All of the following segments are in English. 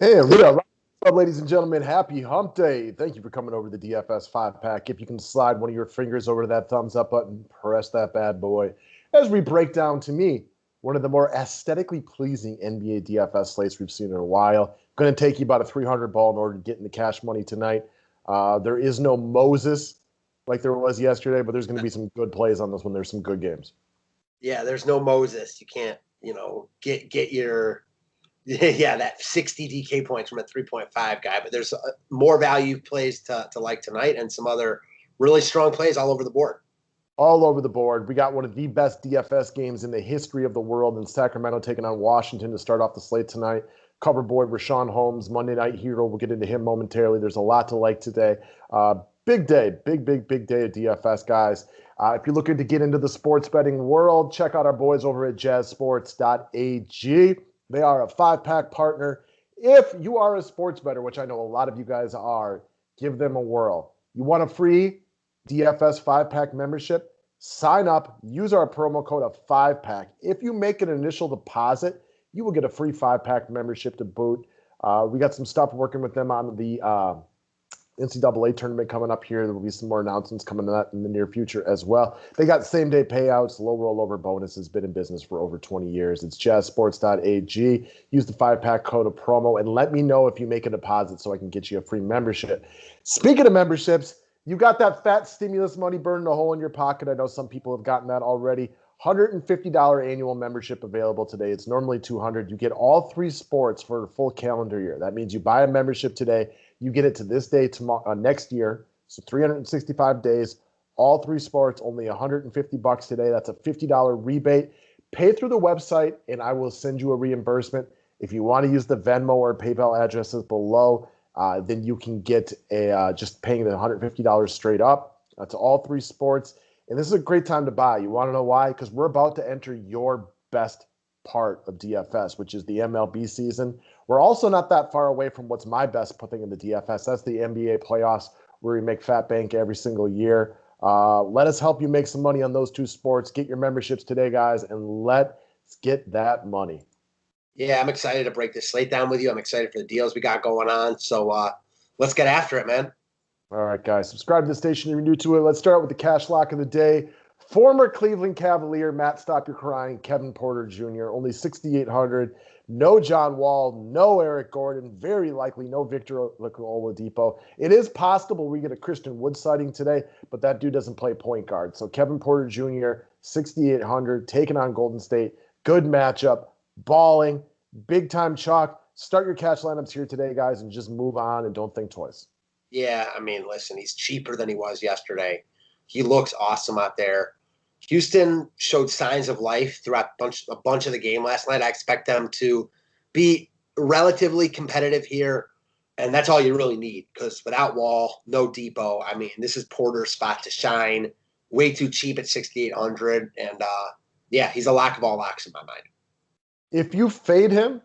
Hey, Rhea, what's up, ladies and gentlemen? Happy hump day. Thank you for coming over to the DFS 5-pack. If you can slide one of your fingers over to that thumbs up button, press that bad boy. As we break down, to me, one of the more aesthetically pleasing NBA DFS slates we've seen in a while. Going to take you about a 300 ball in order to get into cash money tonight. There is no Moses like there was yesterday, but there's going to be some good plays on this one. There's some good games. Yeah, there's no Moses. You can't, get your that 60 DK points from a 3.5 guy. But there's more value plays to like tonight and some other really strong plays all over the board. All over the board. We got one of the best DFS games in the history of the world in Sacramento taking on Washington to start off the slate tonight. Cover boy Rishon Holmes, Monday Night Hero. We'll get into him momentarily. There's a lot to like today. Big day, big day of DFS, guys. If you're looking to get into the sports betting world, check out our boys over at jazzsports.ag. They are a 5-pack partner. If you are a sports bettor, which I know a lot of you guys are, give them a whirl. You want a free DFS 5-pack membership? Sign up, use our promo code of 5-pack. If you make an initial deposit, you will get a free 5-pack membership to boot. We got some stuff working with them on the NCAA tournament coming up here. There will be some more announcements coming to that in the near future as well. They got same-day payouts, low rollover bonuses, been in business for over 20 years. It's jazzsports.ag. Use the 5-pack code of promo, and let me know if you make a deposit so I can get you a free membership. Speaking of memberships, you got that fat stimulus money burning a hole in your pocket. I know some people have gotten that already. $150 annual membership available today. It's normally $200. You get all 3 sports for a full calendar year. That means you buy a membership today, you get it to this day tomorrow, next year. So 365 days, all 3 sports, only $150 today. That's a $50 rebate. Pay through the website, and I will send you a reimbursement. If you want to use the Venmo or PayPal addresses below, then you can get just paying the $150 straight up. That's all 3 sports. And this is a great time to buy. You want to know why? Because we're about to enter your best part of DFS, which is the MLB season. We're also not that far away from what's my best thing in the DFS. That's the NBA playoffs, where we make fat bank every single year. Let us help you make some money on those 2 sports. Get your memberships today, guys, and let's get that money. Yeah, I'm excited to break this slate down with you. I'm excited for the deals we got going on. So let's get after it, man. All right, guys, subscribe to the station if you're new to it. Let's start out with the cash lock of the day. Former Cleveland Cavalier, Matt, stop your crying, Kevin Porter Jr., only 6,800. No John Wall, no Eric Gordon, very likely no Victor Oladipo. It is possible we get a Christian Wood sighting today, but that dude doesn't play point guard. So Kevin Porter Jr., 6,800, taking on Golden State. Good matchup, balling, big-time chalk. Start your cash lineups here today, guys, and just move on and don't think twice. Yeah, I mean, listen, he's cheaper than he was yesterday. He looks awesome out there. Houston showed signs of life throughout a bunch of the game last night. I expect them to be relatively competitive here, and that's all you really need because without Wall, no Depot. I mean, this is Porter's spot to shine. Way too cheap at 6,800, and yeah, he's a lock of all locks in my mind. If you fade him,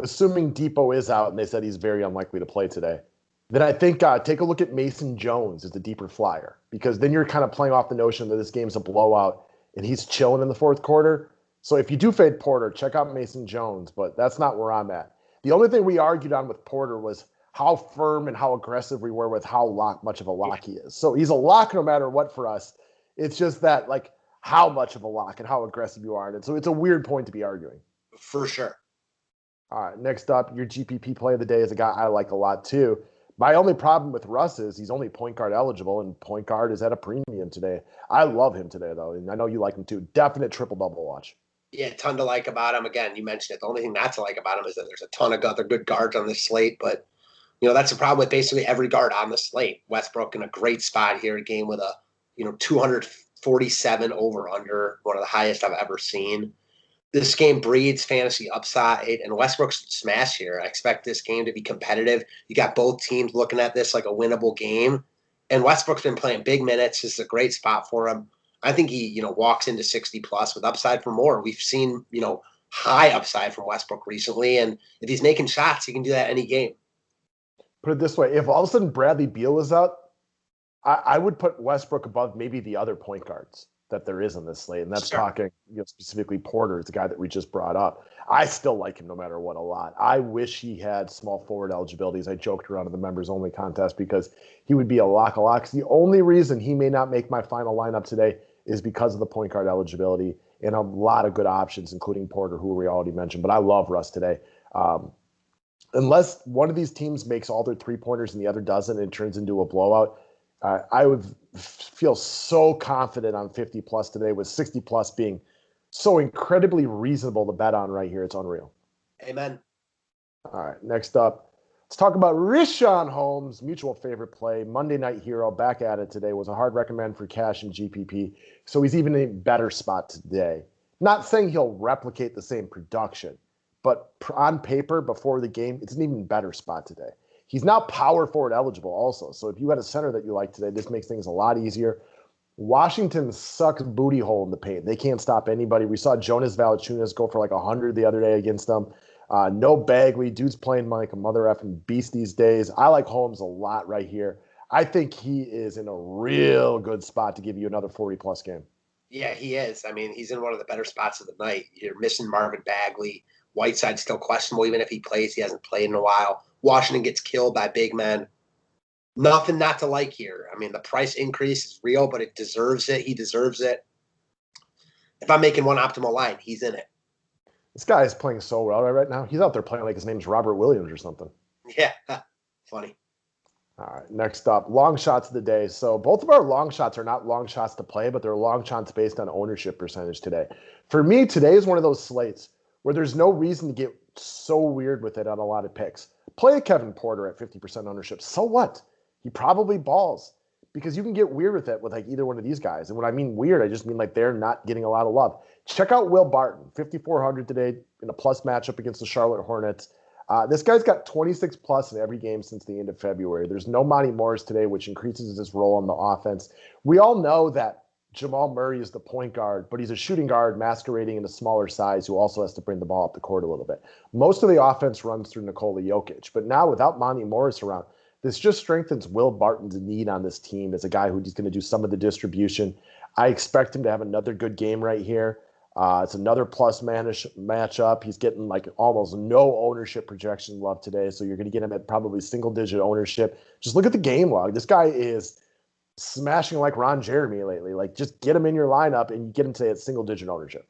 assuming Depot is out, and they said he's very unlikely to play today, then I think take a look at Mason Jones as the deeper flyer, because then you're kind of playing off the notion that this game's a blowout and he's chilling in the 4th quarter. So if you do fade Porter, check out Mason Jones, but that's not where I'm at. The only thing we argued on with Porter was how firm and how aggressive we were with how much of a lock he is. So he's a lock no matter what for us. It's just that, like, how much of a lock and how aggressive you are in it. So it's a weird point to be arguing. For sure. All right, next up, your GPP play of the day is a guy I like a lot too. My only problem with Russ is he's only point guard eligible, and point guard is at a premium today. I love him today, though, and I know you like him too. Definite triple-double watch. Yeah, ton to like about him. Again, you mentioned it. The only thing not to like about him is that there's a ton of other good guards on this slate, but that's the problem with basically every guard on the slate. Westbrook in a great spot here, a game with a 247 over/under, one of the highest I've ever seen. This game breeds fantasy upside, and Westbrook's smash here. I expect this game to be competitive. You got both teams looking at this like a winnable game, and Westbrook's been playing big minutes. This is a great spot for him. I think he, walks into 60 plus with upside for more. We've seen, high upside from Westbrook recently, and if he's making shots, he can do that any game. Put it this way: if all of a sudden Bradley Beal is out, I would put Westbrook above maybe the other point guards. that there is on this slate, and that's Sure. talking, specifically Porter, the guy that we just brought up. I still like him no matter what a lot. I wish he had small forward eligibility, as I joked around in the members only contest, because he would be a lock. The only reason he may not make my final lineup today is because of the point guard eligibility and a lot of good options, including Porter, who we already mentioned. But I love Russ today. Unless one of these teams makes all their three-pointers and the other doesn't, and it turns into a blowout, I would feel so confident on 50-plus today, with 60-plus being so incredibly reasonable to bet on right here. It's unreal. Amen. All right, next up, let's talk about Rishon Holmes, mutual favorite play, Monday Night Hero, back at it today. Was a hard recommend for cash and GPP, so he's even in a better spot today. Not saying he'll replicate the same production, but on paper, before the game, it's an even better spot today. He's now power forward eligible also. So if you had a center that you like today, this makes things a lot easier. Washington sucks booty hole in the paint. They can't stop anybody. We saw Jonas Valanciunas go for like 100 the other day against them. No Bagley. Dude's playing like a mother effing beast these days. I like Holmes a lot right here. I think he is in a real good spot to give you another 40-plus game. Yeah, he is. I mean, he's in one of the better spots of the night. You're missing Marvin Bagley. Whiteside's still questionable. Even if he plays, he hasn't played in a while. Washington gets killed by big men. Nothing not to like here. I mean, the price increase is real, but it deserves it. He deserves it. If I'm making one optimal line, he's in it. This guy is playing so well right now. He's out there playing like his name's Robert Williams or something. Yeah, funny. All right, next up, long shots of the day. So both of our long shots are not long shots to play, but they're long shots based on ownership percentage today. For me, today is one of those slates where there's no reason to get so weird with it on a lot of picks. Play a Kevin Porter at 50% ownership. So what? He probably balls, because you can get weird with it with like either one of these guys. And when I mean weird, I just mean like they're not getting a lot of love. Check out Will Barton, 5,400 today in a plus matchup against the Charlotte Hornets. This guy's got 26 plus in every game since the end of February. There's no Monty Morris today, which increases his role on the offense. We all know that Jamal Murray is the point guard, but he's a shooting guard masquerading in a smaller size who also has to bring the ball up the court a little bit. Most of the offense runs through Nikola Jokic, but now without Monty Morris around, this just strengthens Will Barton's need on this team as a guy who's going to do some of the distribution. I expect him to have another good game right here. It's another plus matchup. He's getting like almost no ownership projection love today, so you're going to get him at probably single-digit ownership. Just look at the game log. This guy is smashing like Ron Jeremy lately. Like, just get him in your lineup and you get him today at single-digit ownership.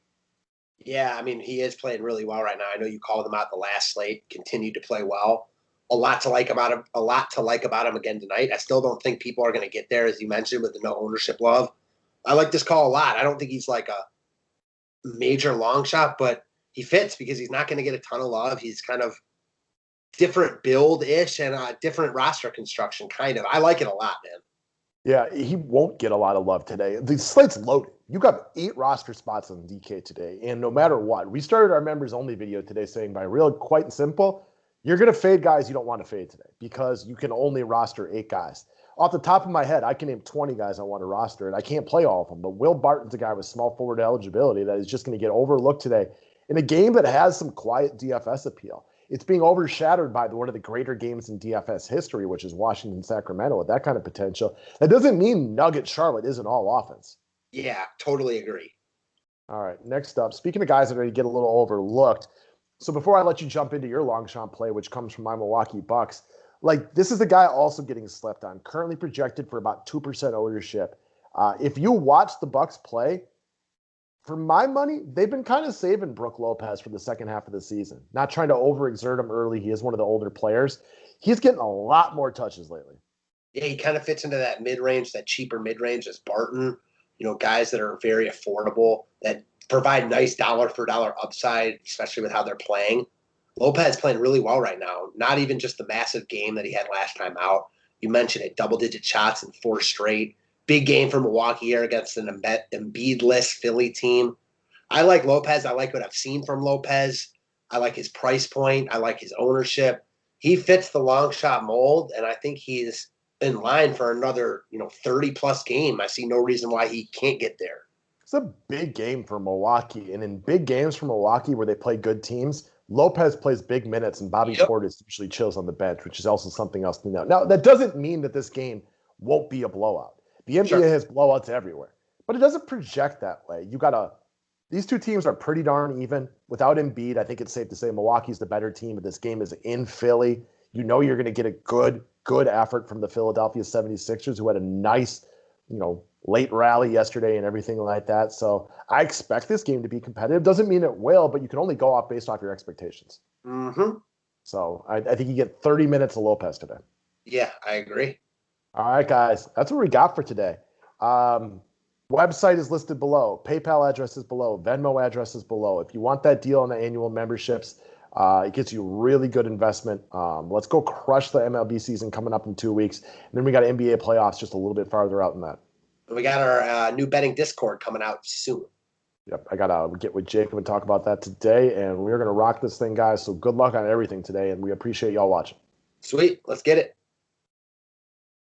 Yeah, I mean, he is playing really well right now. I know you called him out the last slate, continued to play well. A lot to like about him again tonight. I still don't think people are going to get there, as you mentioned, with the no ownership love. I like this call a lot. I don't think he's like a major long shot, but he fits because he's not going to get a ton of love. He's kind of different build-ish and a different roster construction, kind of. I like it a lot, man. Yeah, he won't get a lot of love today. The slate's loaded. You got 8 roster spots on DK today, and no matter what, we started our members-only video today saying by real, quite and simple, you're going to fade guys you don't want to fade today because you can only roster 8 guys. Off the top of my head, I can name 20 guys I want to roster, and I can't play all of them. But Will Barton's a guy with small forward eligibility that is just going to get overlooked today in a game that has some quiet DFS appeal. It's being overshadowed by one of the greater games in DFS history, which is Washington-Sacramento with that kind of potential. That doesn't mean Nugget-Charlotte isn't all offense. Yeah, totally agree. All right, next up, speaking of guys that are going to get a little overlooked, so before I let you jump into your long shot play, which comes from my Milwaukee Bucks, like this is the guy also getting slept on, currently projected for about 2% ownership. If you watch the Bucks play, for my money, they've been kind of saving Brook Lopez for the second half of the season. Not trying to overexert him early. He is one of the older players. He's getting a lot more touches lately. Yeah, he kind of fits into that mid-range, that cheaper mid-range as Barton. You know, guys that are very affordable, that provide nice dollar-for-dollar upside, especially with how they're playing. Lopez playing really well right now. Not even just the massive game that he had last time out. You mentioned it, double-digit shots in 4 straight. Big game for Milwaukee here against an Embiid-less Philly team. I like Lopez. I like what I've seen from Lopez. I like his price point. I like his ownership. He fits the long shot mold, and I think he's in line for another, 30-plus game. I see no reason why he can't get there. It's a big game for Milwaukee, and in big games for Milwaukee where they play good teams, Lopez plays big minutes, and Bobby Portis usually chills on the bench, which is also something else to know. Now, that doesn't mean that this game won't be a blowout. The NBA has blowouts everywhere. but it doesn't project that way. These two teams are pretty darn even. Without Embiid, I think it's safe to say Milwaukee's the better team, but this game is in Philly. You know you're going to get a good effort from the Philadelphia 76ers, who had a nice, late rally yesterday and everything like that. So I expect this game to be competitive. Doesn't mean it will, but you can only go off based off your expectations. Mm-hmm. So I think you get 30 minutes of Lopez today. Yeah, I agree. All right, guys. That's what we got for today. Website is listed below. PayPal address is below. Venmo address is below. If you want that deal on the annual memberships, it gets you really good investment. Let's go crush the MLB season coming up in 2 weeks. And then we got NBA playoffs just a little bit farther out than that. We got our new betting Discord coming out soon. Yep, I got to get with Jacob and talk about that today. And we're going to rock this thing, guys. So good luck on everything today. And we appreciate y'all watching. Sweet. Let's get it.